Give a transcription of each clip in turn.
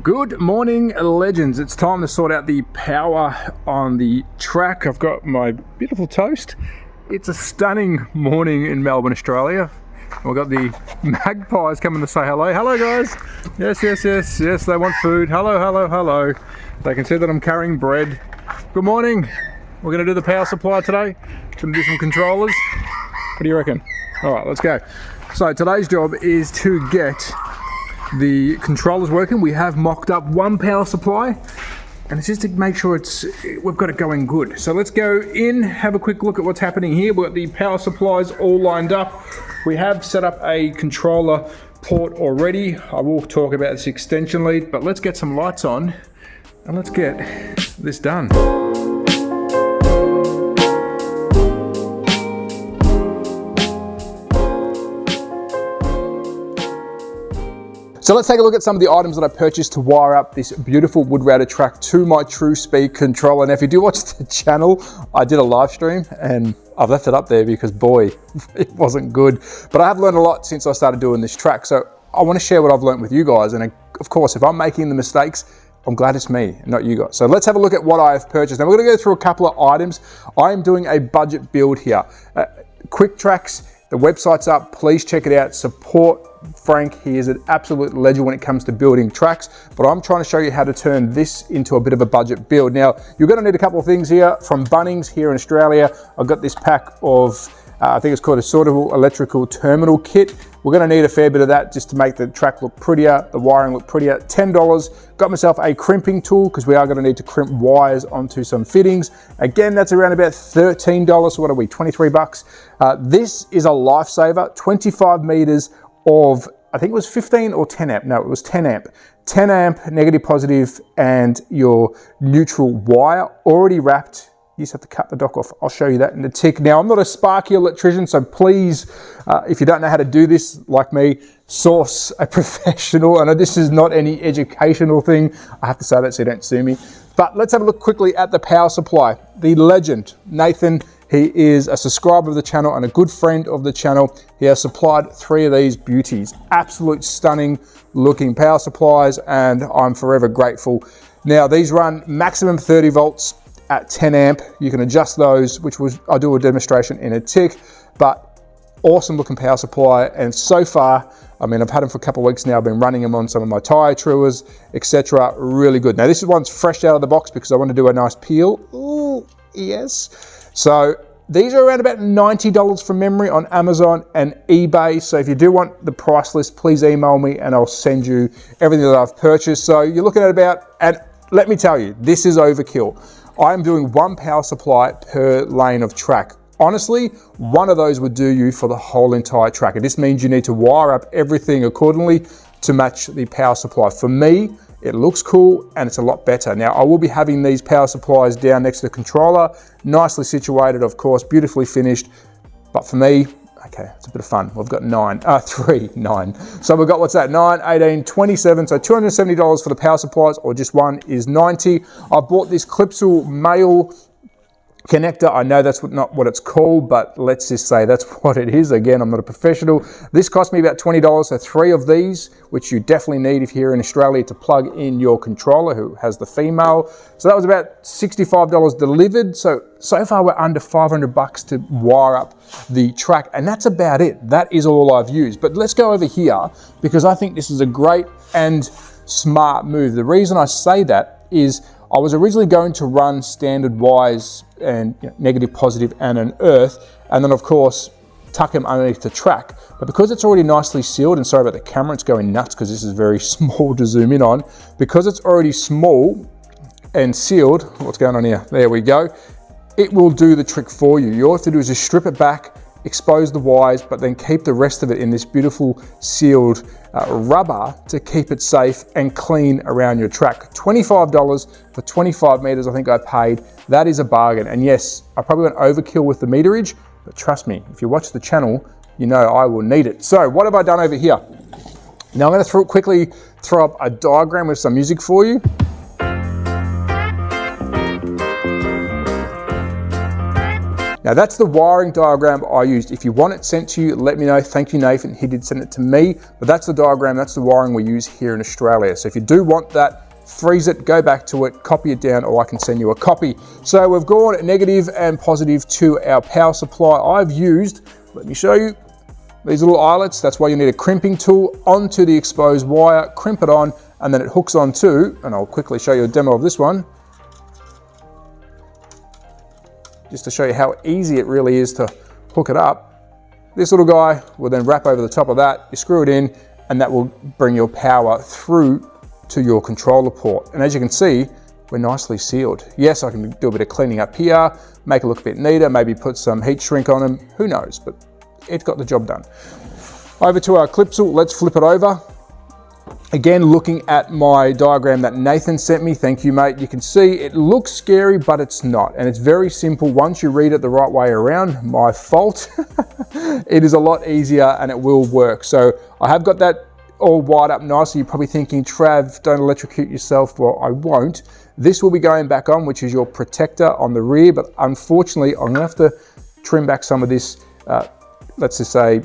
Good morning, legends. It's time to sort out the power on the track. I've got my beautiful toast. It's a stunning morning in Melbourne, Australia. We've got the magpies coming to say hello. Hello, guys. Yes, they want food. Hello. They can see that I'm carrying bread. Good morning. We're going to do the power supply today. Going to do some controllers. What do you reckon? All right, let's go. So today's job is to get the controllers working. We have mocked up one power supply, and it's just to make sure we've got it going good. So let's go in, have a quick look at what's happening here. We've got the power supplies all lined up. We have set up a controller port already. I will talk about this extension lead, but let's get some lights on and let's get this done. So let's take a look at some of the items that I purchased to wire up this beautiful Wood-Router track to my TrueSpeed controller. And if you do watch the channel, I did a live stream and I've left it up there because boy, it wasn't good. But I have learned a lot since I started doing this track. So I want to share what I've learned with you guys. And of course, if I'm making the mistakes, I'm glad it's me, not you guys. So let's have a look at what I have purchased. Now we're going to go through a couple of items. I am doing a budget build here. Quick Tracks, the website's up. Please check it out. Support Frank. He is an absolute legend when it comes to building tracks, but I'm trying to show you how to turn this into a bit of a budget build. Now, you're going to need a couple of things here from Bunnings here in Australia. I've got this pack of, I think it's called a sortable electrical terminal kit. We're going to need a fair bit of that just to make the track look prettier, the wiring look prettier. $10. Got myself a crimping tool because we are going to need to crimp wires onto some fittings. Again, that's around about $13. So what are we, 23 bucks? This is a lifesaver, 25 meters of, I think it was 15 or 10 amp. No, it was 10 amp. 10 amp negative positive and your neutral wire already wrapped. You just have to cut the dock off. I'll show you that in a tick. Now, I'm not a sparky electrician, so please, if you don't know how to do this, like me, source a professional. I know this is not any educational thing. I have to say that so you don't sue me. But let's have a look quickly at the power supply. The legend, Nathan, he is a subscriber of the channel and a good friend of the channel. He has supplied 3 of these beauties. Absolute stunning looking power supplies, and I'm forever grateful. Now, these run maximum 30 volts at 10 amp. You can adjust those, I'll do a demonstration in a tick, but awesome looking power supply. And so far, I mean, I've had them for a couple of weeks now. I've been running them on some of my tire truers, etc. Really good. Now, this one's fresh out of the box because I want to do a nice peel. Ooh, yes. So these are around about $90 from memory on Amazon and eBay. So if you do want the price list, please email me and I'll send you everything that I've purchased. So you're looking at about, and let me tell you, this is overkill. I'm doing one power supply per lane of track. Honestly, one of those would do you for the whole entire track. And this means you need to wire up everything accordingly to match the power supply. For me, it looks cool and it's a lot better. Now, I will be having these power supplies down next to the controller, nicely situated, of course, beautifully finished. But for me, okay, it's a bit of fun. We've got 9. So we've got, what's that, 9, 18, 27. So $270 for the power supplies, or just one is 90. I bought this Clipsal male connector. I know that's not what it's called, but let's just say that's what it is. Again, I'm not a professional. This cost me about $20, so 3 of these, which you definitely need if you're in Australia to plug in your controller who has the female. So that was about $65 delivered. So far we're under 500 bucks to wire up the track, and that's about it. That is all I've used. But let's go over here because I think this is a great and smart move. The reason I say that is I was originally going to run standard wires and negative, positive, and an earth, and then of course tuck them underneath the track. But because it's already nicely sealed, and sorry about the camera, it's going nuts because this is very small to zoom in on. Because it's already small and sealed, what's going on here? There we go. It will do the trick for you. All you have to do is just strip it back, expose the wires, but then keep the rest of it in this beautiful sealed rubber to keep it safe and clean around your track. $25 for 25 meters, I think I paid. That is a bargain. And yes, I probably went overkill with the meterage, but trust me, if you watch the channel, you know I will need it. So what have I done over here? Now I'm going to quickly throw up a diagram with some music for you. Now that's the wiring diagram I used. If you want it sent to you, let me know. Thank you, Nathan. He did send it to me, but that's the diagram, that's the wiring we use here in Australia. So if you do want that, freeze it, go back to it, copy it down, or I can send you a copy. So we've gone negative and positive to our power supply. I've used, let me show you, these little eyelets. That's why you need a crimping tool onto the exposed wire, crimp it on, and then it hooks onto, and I'll quickly show you a demo of this one, just to show you how easy it really is to hook it up. This little guy will then wrap over the top of that, you screw it in, and that will bring your power through to your controller port. And as you can see, we're nicely sealed. Yes, I can do a bit of cleaning up here, make it look a bit neater, maybe put some heat shrink on them, who knows, but it's got the job done. Over to our clip tool, let's flip it over. Again, looking at my diagram that Nathan sent me, thank you, mate. You can see it looks scary, but it's not. And it's very simple. Once you read it the right way around, my fault, it is a lot easier and it will work. So I have got that all wired up nicely. You're probably thinking, Trav, don't electrocute yourself. Well, I won't. This will be going back on, which is your protector on the rear, but unfortunately, I'm gonna have to trim back some of this, let's just say,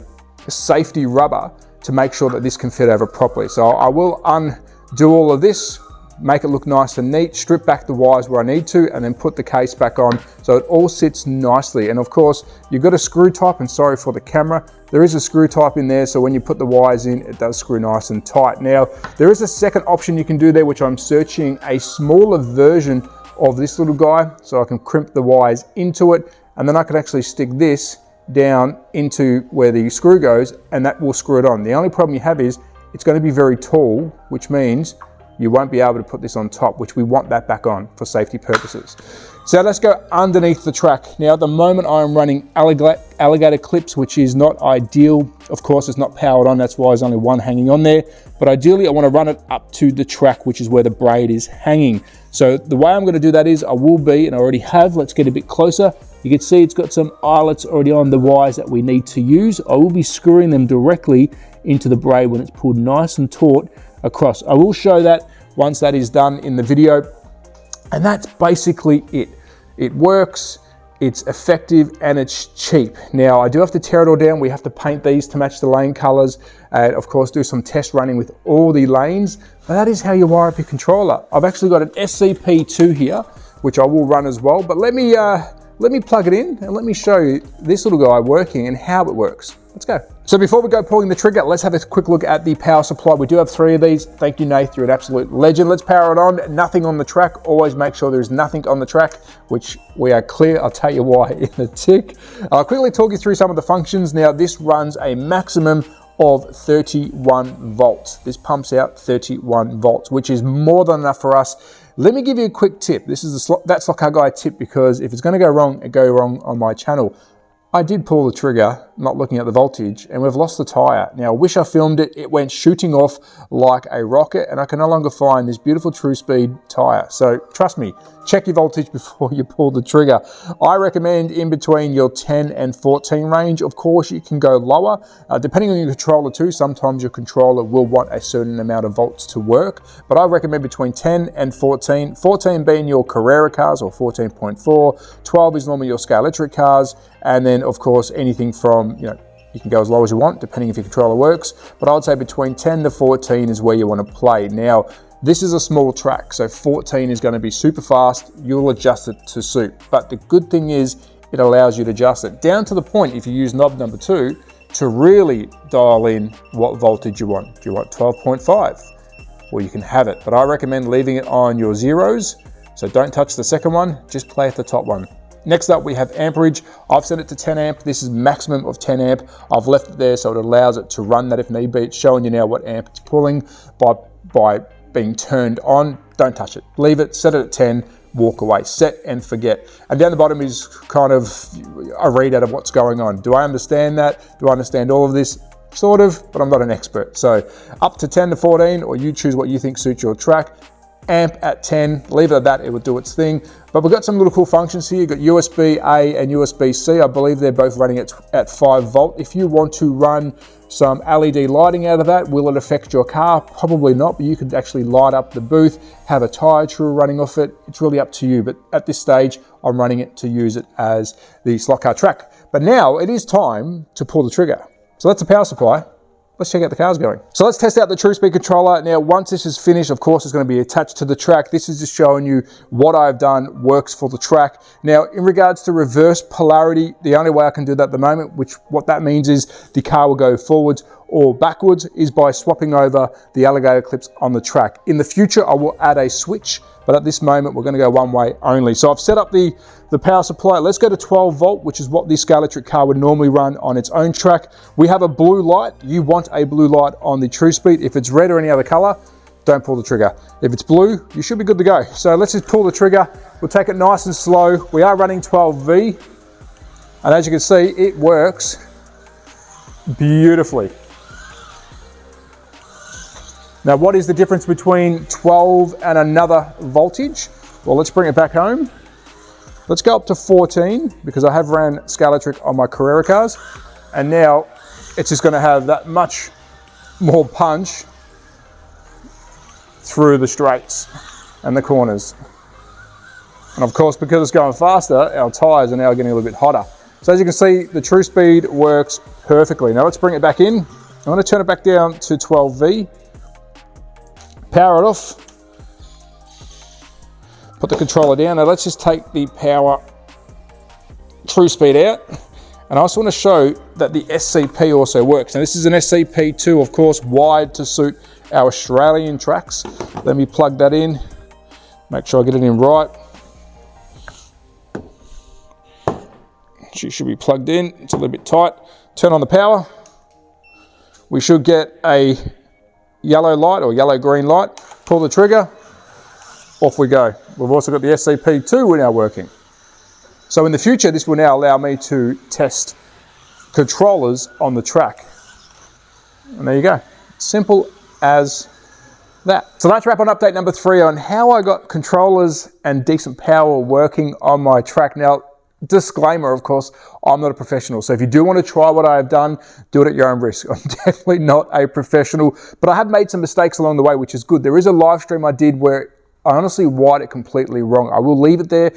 safety rubber to make sure that this can fit over properly. So I will undo all of this, make it look nice and neat, strip back the wires where I need to, and then put the case back on so it all sits nicely. And of course, you've got a screw type, and sorry for the camera, there is a screw type in there, so when you put the wires in, it does screw nice and tight. Now, there is a second option you can do there, which I'm searching a smaller version of this little guy, so I can crimp the wires into it, and then I can actually stick this down into where the screw goes, and that will screw it on. The only problem you have is it's going to be very tall, which means you won't be able to put this on top, which we want that back on for safety purposes. So let's go underneath the track. Now at the moment I am running alligator clips, which is not ideal. Of course it's not powered on, that's why there's only one hanging on there. But ideally I want to run it up to the track, which is where the braid is hanging. So the way I'm going to do that is I will be, and I already have, let's get a bit closer. You can see it's got some eyelets already on the wires that we need to use. I will be screwing them directly into the braid when it's pulled nice and taut across. I will show that once that is done in the video. And that's basically it. It works, it's effective, and it's cheap. Now, I do have to tear it all down. We have to paint these to match the lane colors, and of course do some test running with all the lanes. But that is how you wire up your controller. I've actually got an SCP2 here, which I will run as well. But let me plug it in and let me show you this little guy working and how it works. Let's go. So before we go pulling the trigger, let's have a quick look at the power supply. We do have 3 of these. Thank you, Nath, you're an absolute legend. Let's power it on. Nothing on the track. Always make sure there's nothing on the track, which we are clear. I'll tell you why in a tick. I'll quickly talk you through some of the functions. Now, this runs a maximum of 31 volts. This pumps out 31 volts, which is more than enough for us. Let me give you a quick tip. This is the That Slot Car Guy tip, because if it's going to go wrong, it go wrong on my channel. I did pull the trigger, not looking at the voltage, and we've lost the tire. Now, I wish I filmed it. It went shooting off like a rocket, and I can no longer find this beautiful True Speed tire. So trust me, check your voltage before you pull the trigger. I recommend in between your 10 and 14 range. Of course, you can go lower. Depending on your controller too, sometimes your controller will want a certain amount of volts to work, but I recommend between 10 and 14. 14 being your Carrera cars, or 14.4. 12 is normally your Scalextric cars, and then of course anything from, you can go as low as you want depending if your controller works, but I would say between 10 to 14 is where you want to play. Now, this is a small track, so 14 is going to be super fast. You'll adjust it to suit, but the good thing is it allows you to adjust it down to the point, if you use knob number 2, to really dial in what voltage you want. Do you want 12.5? Well, you can have it, but I recommend leaving it on your zeros, so don't touch the second one, just play at the top one. Next up, we have amperage. I've set it to 10 amp. This is maximum of 10 amp. I've left it there so it allows it to run that if need be. It's showing you now what amp it's pulling by being turned on. Don't touch it. Leave it, set it at 10, walk away. Set and forget. And down the bottom is kind of a readout of what's going on. Do I understand that? Do I understand all of this? Sort of, but I'm not an expert. So up to 10 to 14, or you choose what you think suits your track. amp at 10, leave it at that, it would do its thing. But we've got some little cool functions here. You've got USB-A and USB-C. I believe they're both running at 5 volt. If you want to run some LED lighting out of that, will it affect your car? Probably not, but you could actually light up the booth, have a tire true running off it. It's really up to you, but at this stage, I'm running it to use it as the slot car track. But now it is time to pull the trigger. So that's the power supply. Let's check out the cars going. So let's test out the TrueSpeed controller. Now, once this is finished, of course, it's going to be attached to the track. This is just showing you what I've done works for the track. Now, in regards to reverse polarity, the only way I can do that at the moment, what that means is the car will go forwards or backwards, is by swapping over the alligator clips on the track. In the future, I will add a switch, but at this moment, we're going to go one way only. So I've set up the power supply. Let's go to 12 volt, which is what this Scalextric car would normally run on its own track. We have a blue light. You want a blue light on the TrueSpeed. If it's red or any other color, don't pull the trigger. If it's blue, you should be good to go. So let's just pull the trigger. We'll take it nice and slow. We are running 12V, and as you can see, it works beautifully. Now, what is the difference between 12 and another voltage? Well, let's bring it back home. Let's go up to 14, because I have ran Scalextric on my Carrera cars, and now it's just going to have that much more punch through the straights and the corners. And of course, because it's going faster, our tires are now getting a little bit hotter. So as you can see, the TrueSpeed works perfectly. Now let's bring it back in. I'm going to turn it back down to 12V. Power it off, put the controller down. Now let's just take the power TrueSpeed out. And I also want to show that the SCP also works. Now this is an SCP2, of course, wired to suit our Australian tracks. Let me plug that in, make sure I get it in right. She should be plugged in, it's a little bit tight. Turn on the power. We should get a yellow light or yellow-green light, pull the trigger, off we go. We've also got the SCP2 now working. So in the future, this will now allow me to test controllers on the track. And there you go, simple as that. So let's wrap on update number 3 on how I got controllers and decent power working on my track. Now, disclaimer, of course, I'm not a professional. So if you do want to try what I have done, do it at your own risk. I'm definitely not a professional, but I have made some mistakes along the way, which is good. There is a live stream I did where I honestly wired it completely wrong. I will leave it there.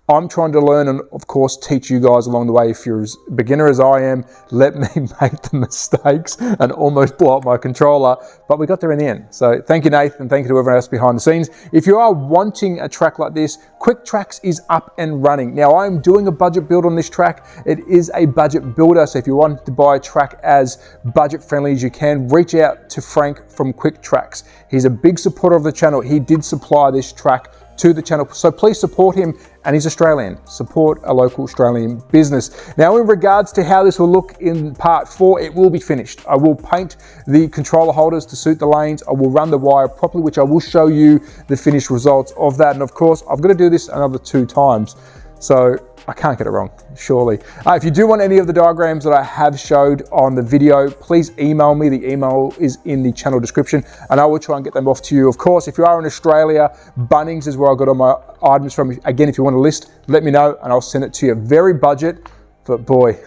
I'm trying to learn and, of course, teach you guys along the way. If you're as beginner as I am, let me make the mistakes and almost blow up my controller. But we got there in the end. So thank you, Nathan, and thank you to everyone else behind the scenes. If you are wanting a track like this, Quick Tracks is up and running. Now, I'm doing a budget build on this track. It is a budget builder. So if you want to buy a track as budget friendly as you can, reach out to Frank from Quick Tracks. He's a big supporter of the channel. He did supply this track to the channel, so please support him, and he's Australian. Support a local Australian business. Now, in regards to how this will look in part 4, it will be finished. I will paint the controller holders to suit the lanes. I will run the wire properly, which I will show you the finished results of that. And of course, I've got to do this another 2 times. So I can't get it wrong, surely. If you do want any of the diagrams that I have showed on the video, please email me. The email is in the channel description, and I will try and get them off to you. Of course, if you are in Australia, Bunnings is where I got all my items from. Again, if you want a list, let me know, and I'll send it to you. Very budget, but boy,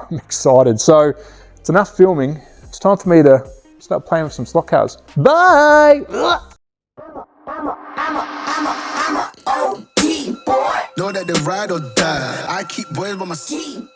I'm excited. So it's enough filming. It's time for me to start playing with some slot cars. Bye! I'm a OG boy. Know that they ride or die. I keep boys by my seat.